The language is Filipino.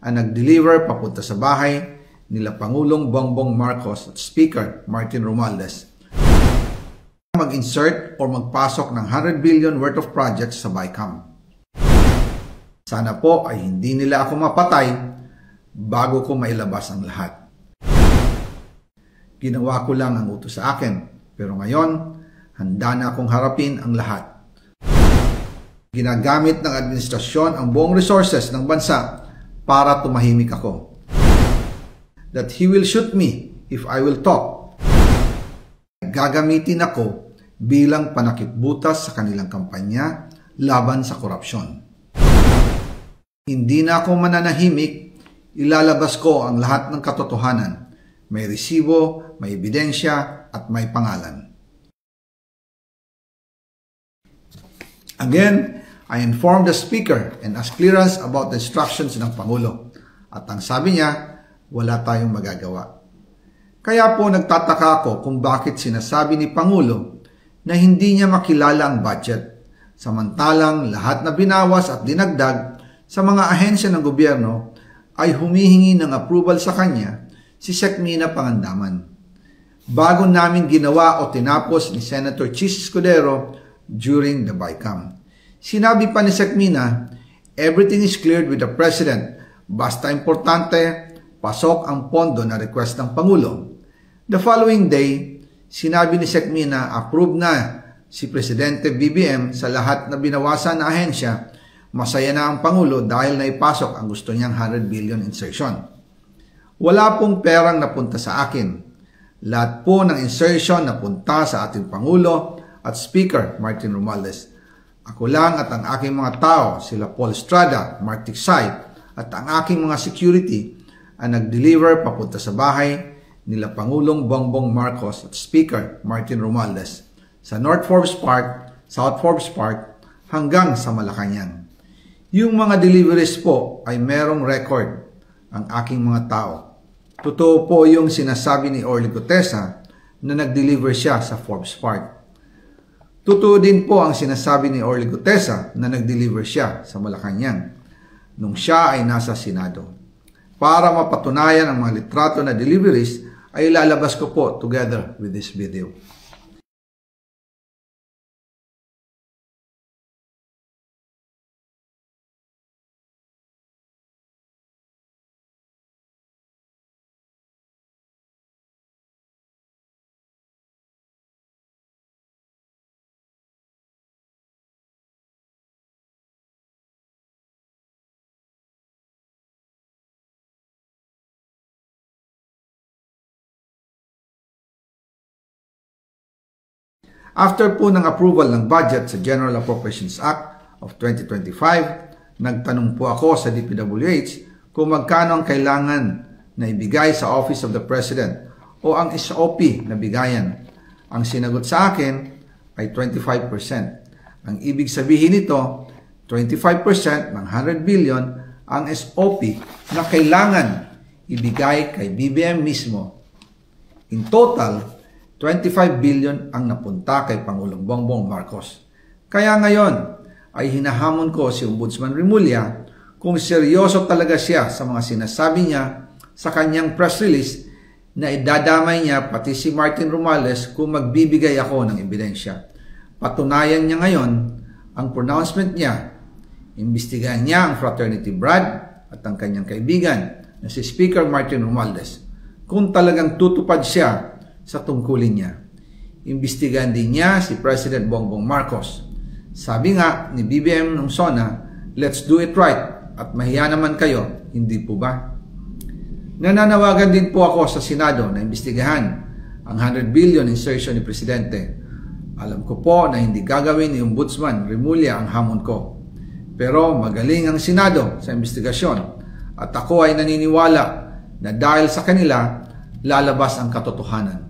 ang nag-deliver papunta sa bahay nila Pangulong Bongbong Marcos at Speaker Martin Romualdez mag-insert o magpasok ng 100 billion worth of projects sa BICAM. Sana po ay hindi nila ako mapatay bago ko mailabas ang lahat. Ginawa ko lang ang utos sa akin, pero ngayon, handa na akong harapin ang lahat. Ginagamit ng administrasyon ang buong resources ng bansa para tumahimik ako. That he will shoot me if I will talk. Gagamitin ako bilang panakipbutas sa kanilang kampanya laban sa korupsyon. Hindi na ako mananahimik, ilalabas ko ang lahat ng katotohanan. May resibo, may ebidensya, at may pangalan. Again, I informed the Speaker and asked clearance about the instructions ng Pangulo. At ang sabi niya, wala tayong magagawa. Kaya po nagtataka ako kung bakit sinasabi ni Pangulo na hindi niya makilala ang budget, samantalang lahat na binawas at dinagdag sa mga ahensya ng gobyerno ay humihingi ng approval sa kanya si Sec. Mina Pangandaman. Bago namin ginawa o tinapos ni Senator Chis Escudero during the BICAM. Sinabi pa ni Sec. Mina, everything is cleared with the President, basta importante, pasok ang pondo na request ng Pangulo. The following day, sinabi ni Sec. Mina, approve na si Presidente BBM sa lahat na binawasan na ahensya. Masaya na ang Pangulo dahil naipasok ang gusto niyang 100 billion insertion. Wala pong perang napunta sa akin. Lahat po ng insertion napunta sa ating Pangulo at Speaker Martin Romualdez. Ako lang at ang aking mga tao, sila Paul Estrada, Mark Tiksay, at ang aking mga security ang nag-deliver papunta sa bahay nila Pangulong Bongbong Marcos at Speaker Martin Romualdez sa North Forbes Park, South Forbes Park hanggang sa Malacanang. Yung mga deliveries po ay merong record ang aking mga tao. Totoo po yung sinasabi ni Orly Gutesa na nag-deliver siya sa Forbes Park. Totoo din po ang sinasabi ni Orly Gutesa na nag-deliver siya sa Malacanang nung siya ay nasa Senado. Para mapatunayan ang mga litrato na deliveries ay ilalabas ko po together with this video. After po ng approval ng budget sa General Appropriations Act of 2025, nagtanong po ako sa DPWH kung magkano ang kailangan na ibigay sa Office of the President o ang SOP na bigayan. Ang sinagot sa akin ay 25%. Ang ibig sabihin nito, 25% ng 100 billion ang SOP na kailangan ibigay kay BBM mismo. In total, 25 billion ang napunta kay Pangulong Bongbong Marcos. Kaya ngayon ay hinahamon ko si Ombudsman Remulla kung seryoso talaga siya sa mga sinasabi niya sa kanyang press release na idadamay niya pati si Martin Romualdez kung magbibigay ako ng ebidensya. Patunayan niya ngayon ang pronouncement niya. Imbestigahan niya ang fraternity Brad at ang kanyang kaibigan na si Speaker Martin Romualdez kung talagang tutupad siya sa tungkulin niya. Imbestigahan din niya si President Bongbong Marcos. Sabi nga ni BBM nung SONA, let's do it right at mahiya naman kayo, hindi po ba? Nananawagan din po ako sa Senado na imbestigahan ang 100 billion insertion ni Presidente. Alam ko po na hindi gagawin ni Ombudsman Remulla ang hamon ko. Pero magaling ang Senado sa imbestigasyon at ako ay naniniwala na dahil sa kanila lalabas ang katotohanan.